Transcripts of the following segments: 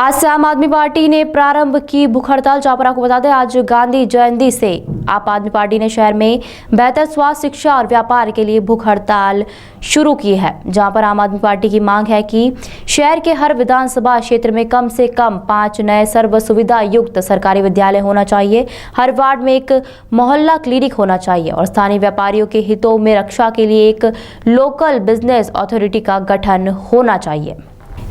आज से आम आदमी पार्टी ने प्रारंभ की भूख हड़ताल। जहां आपको बता दें, आज गांधी जयंती से आप आदमी पार्टी ने शहर में बेहतर स्वास्थ्य, शिक्षा और व्यापार के लिए भूख हड़ताल शुरू की है। जहां पर आम आदमी पार्टी की मांग है कि शहर के हर विधानसभा क्षेत्र में कम से कम 5 नए सर्व सुविधा युक्त सरकारी विद्यालय होना चाहिए, हर वार्ड में एक मोहल्ला क्लिनिक होना चाहिए और स्थानीय व्यापारियों के हितों में रक्षा के लिए एक लोकल बिजनेस अथॉरिटी का गठन होना चाहिए।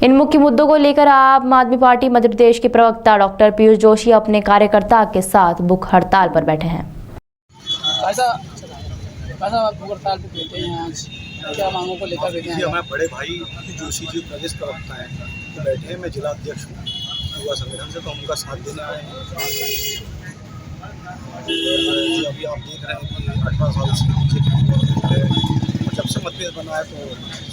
इन मुख्य मुद्दों को लेकर आम आदमी पार्टी मध्य प्रदेश के प्रवक्ता डॉक्टर पीयूष जोशी अपने कार्यकर्ता के साथ भूख हड़ताल पर बैठे हैं। आप भूख हड़ताल पे बैठे हैं, आज क्या मांगों को लेकर बैठे हैं? हमारे बड़े भाई जोशी जी प्रदेश प्रवक्ता हैं, तो बैठे हैं। मैं जिला अध्यक्ष हूँ युवा संगठन से, तो हम उनका साथ देने आए हैं। अभी आप देख रहे हैं कि 18 साल से नीचे की गवर्नमेंट है, जब से मतभेद बना है तो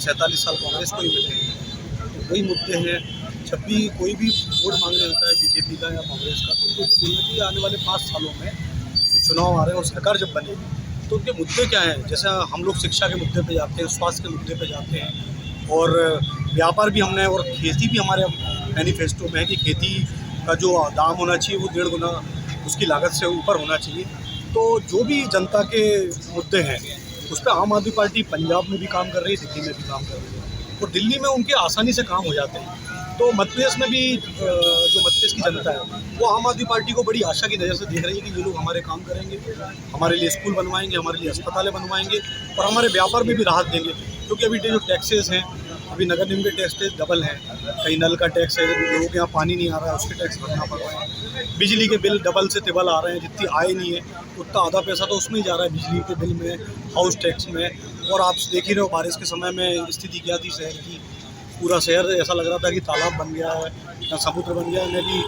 47 साल कांग्रेस को ही मिले हैं। तो वही मुद्दे हैं। जब भी कोई भी वोट मांगने होता है बीजेपी का या कांग्रेस का, तो बोलना चाहिए आने वाले 5 सालों में तो चुनाव आ रहे हैं और सरकार जब बनेगी तो उनके मुद्दे क्या हैं। जैसे हम लोग शिक्षा के मुद्दे पे जाते हैं, स्वास्थ्य के मुद्दे पे जाते हैं, और व्यापार भी हमने, और खेती भी हमारे मैनिफेस्टो में है कि खेती का जो दाम होना चाहिए वो 1.5 गुना उसकी लागत से ऊपर होना चाहिए। तो जो भी जनता के मुद्दे हैं उस पर आम आदमी पार्टी पंजाब में भी काम कर रही है, दिल्ली में भी काम कर रही है, और दिल्ली में उनके आसानी से काम हो जाते हैं। तो मध्य प्रदेश में भी जो मध्य प्रदेश की जनता है वो आम आदमी पार्टी को बड़ी आशा की नज़र से देख रही है कि ये लोग हमारे काम करेंगे, हमारे लिए स्कूल बनवाएंगे, हमारे लिए अस्पतालें बनवाएंगे और हमारे व्यापार में भी राहत देंगे। क्योंकि अभी जो टैक्सेस हैं, अभी नगर निगम के टैक्स डबल हैं, कहीं नल का टैक्स है, लोगों के यहाँ पानी नहीं आ रहा है उसके टैक्स भरना पड़ रहा है, बिजली के बिल डबल से तिबल आ रहे हैं, जितनी आय नहीं है उतना आधा पैसा तो उसमें ही जा रहा है, बिजली के बिल में, हाउस टैक्स में। और आप देख ही रहे हो बारिश के समय में स्थिति क्या थी शहर की। पूरा शहर ऐसा लग रहा था कि तालाब बन गया है या समुद्र बन गया है। मैं भी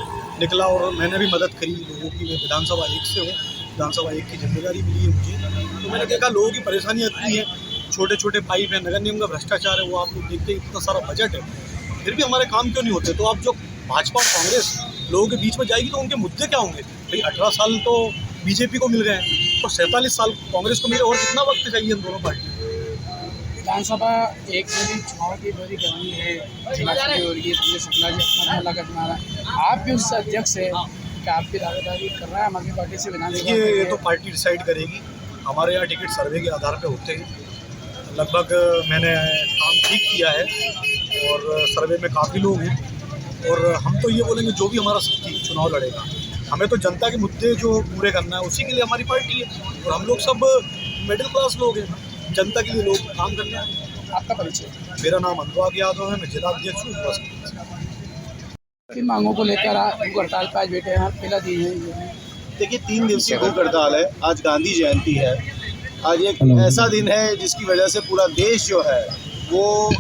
निकला और मैंने भी मदद करी लोगों की। मैं विधानसभा 1 से हूँ, विधानसभा 1 की जिम्मेदारी मिली है मुझे। तो मैंने देखा लोगों की परेशानी इतनी है, छोटे छोटे पाइप है, नगर निगम का भ्रष्टाचार है, वो आप लोग देखते हैं, इतना सारा बजट है, फिर भी हमारे काम क्यों नहीं होते। तो अब जो भाजपा और कांग्रेस लोगों के बीच में जाएगी तो उनके मुद्दे क्या होंगे भाई। 18 साल तो बीजेपी को मिल गए हैं और 47 साल कांग्रेस को मिले, और कितना वक्त चाहिए इन दोनों पार्टी। विधानसभा 1 में भी चुनाव की बड़ी गर्मी है, जिला चुनाव हो रही है, पुलिस अपना लागत मारा। आप भी उस अध्यक्ष है कि आपकी दावेदारी कर रहा है आम आदमी पार्टी से विधानसभा? ये तो पार्टी डिसाइड करेगी। हमारे यहाँ टिकट सर्वे के आधार पे होते हैं। लगभग मैंने काम ठीक किया है और सर्वे में काफ़ी लोग हैं, और हम तो ये बोलेंगे जो भी हमारा शक्ति चुनाव लड़ेगा, हमें तो जनता के मुद्दे जो पूरे करना है उसी के लिए हमारी पार्टी है। और हम लोग सब मिडिल क्लास लोग हैं, जनता के लिए लोग काम करने हैं। आपका परिचय? मेरा नाम अनुराग यादव है, मैं जिला अध्यक्ष हूँ। किन मांगों को लेकर आप भूख हड़ताल पर आज बैठे हैं? पहला दिन है। देखिए, 3 दिवसीय भूख हड़ताल है। आज गांधी जयंती है। आज एक ऐसा दिन है जिसकी वजह से पूरा देश जो है वो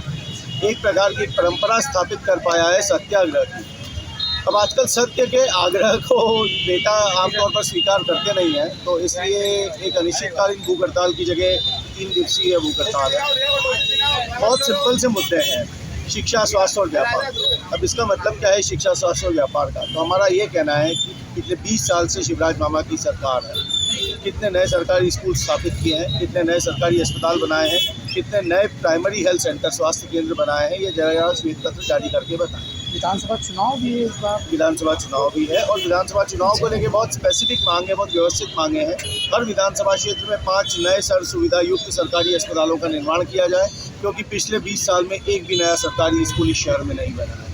एक प्रकार की परंपरा स्थापित कर पाया है, सत्याग्रह की। अब आजकल सत्य के आग्रह को नेता आमतौर पर स्वीकार करते नहीं हैं, तो इसलिए एक अनिश्चितकालीन भूख हड़ताल की जगह 3 दिवसीय भूख हड़ताल है। बहुत सिंपल से मुद्दे हैं, शिक्षा, स्वास्थ्य और व्यापार। अब इसका मतलब क्या है शिक्षा, स्वास्थ्य और व्यापार का? तो हमारा ये कहना है कि पिछले 20 साल से शिवराज मामा की सरकार है, कितने नए सरकारी स्कूल स्थापित किए हैं, कितने नए सरकारी अस्पताल बनाए हैं, कितने नए प्राइमरी हेल्थ सेंटर, स्वास्थ्य केंद्र बनाए हैं, ये जरा श्वेत पत्र जारी करके बताएं। विधानसभा चुनाव भी है इस बार? विधानसभा चुनाव भी है, और विधानसभा चुनाव को लेकर बहुत स्पेसिफिक मांगे, बहुत व्यवस्थित मांगे हैं। हर विधानसभा क्षेत्र में 5 नए सर्व सुविधा युक्त सरकारी अस्पतालों का निर्माण किया जाए, क्योंकि पिछले 20 साल में एक भी नया सरकारी स्कूल इस शहर में नहीं बना है।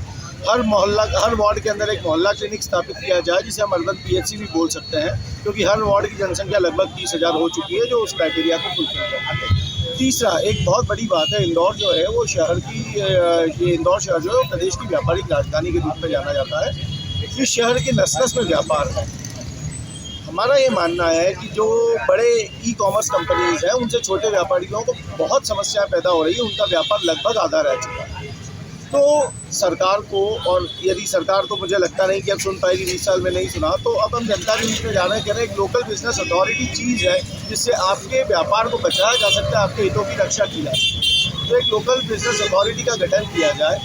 हर मोहल्ला, हर वार्ड के अंदर एक मोहल्ला क्लिनिक स्थापित किया जाए, जिसे हम अर्बन PHC भी बोल सकते हैं, क्योंकि हर वार्ड की जनसंख्या लगभग 30,000 हो चुकी है जो उस क्राइटेरिया को फुलफिल करती है। तीसरा, एक बहुत बड़ी बात है, इंदौर जो है वो शहर की, ये इंदौर शहर जो है प्रदेश की व्यापारिक राजधानी के रूप में जाना जाता है। इस शहर के नस-नस में व्यापार है। हमारा ये मानना है कि जो बड़े ई-कॉमर्स कंपनीज हैं उनसे छोटे व्यापारियों को बहुत समस्याएं पैदा हो रही है, उनका व्यापार लगभग आधा रह चुका है। तो सरकार को, और यदि सरकार तो मुझे लगता नहीं कि अब सुन पाएगी, 20 साल में नहीं सुना, तो अब हम जनता के बीच में जा रहे हैं, कह रहे हैं एक लोकल बिजनेस अथॉरिटी चीज़ है जिससे आपके व्यापार को बचाया जा सकता है, आपके हितों की रक्षा की जा सकती है। तो एक लोकल बिजनेस अथॉरिटी का गठन किया जाए।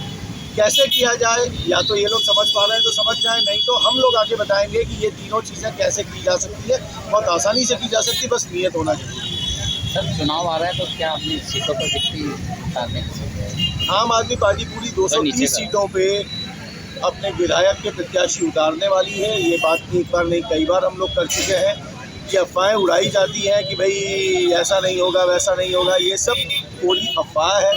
कैसे किया जाए, या तो ये लोग समझ पा रहे हैं तो समझ जाएं, नहीं तो हम लोग आगे बताएंगे कि ये तीनों चीज़ें कैसे की जा सकती है। बहुत आसानी से की जा सकती है, बस नियत होना चाहिए। सर, चुनाव आ रहा है तो क्या अपनी सीटों पर कितनी उतारने की सोच है? आम आदमी पार्टी पूरी 230 सीटों पे अपने विधायक के प्रत्याशी उतारने वाली है। ये बात एक बार नहीं कई बार हम लोग कर चुके हैं कि अफवाहें उड़ाई जाती हैं कि भाई ऐसा नहीं होगा वैसा नहीं होगा, ये सब पूरी अफवाह है।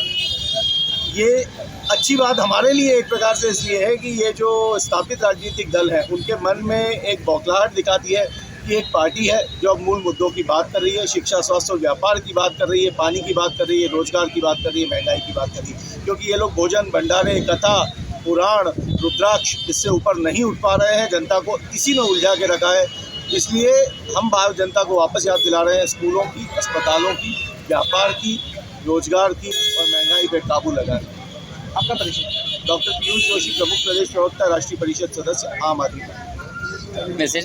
ये अच्छी बात हमारे लिए एक प्रकार से इसलिए है कि ये जो स्थापित राजनीतिक दल हैं उनके मन में एक बौखलाहट दिखाती है कि एक पार्टी है जो अब मूल मुद्दों की बात कर रही है, शिक्षा, स्वास्थ्य और व्यापार की बात कर रही है, पानी की बात कर रही है, रोजगार की बात कर रही है, महंगाई की बात कर रही है। क्योंकि ये लोग भोजन, भंडारे, कथा, पुराण, रुद्राक्ष इससे ऊपर नहीं उठ पा रहे हैं, जनता को इसी में उलझा के रखा है। इसलिए हम जनता को वापस याद दिला रहे हैं स्कूलों की, अस्पतालों की, व्यापार की, रोजगार की और महंगाई पे काबू लगाएं। आपका परिचय? डॉक्टर पीयूष जोशी, प्रमुख प्रदेश प्रवक्ता, राष्ट्रीय परिषद सदस्य, आम आदमी पार्टी। मैसेज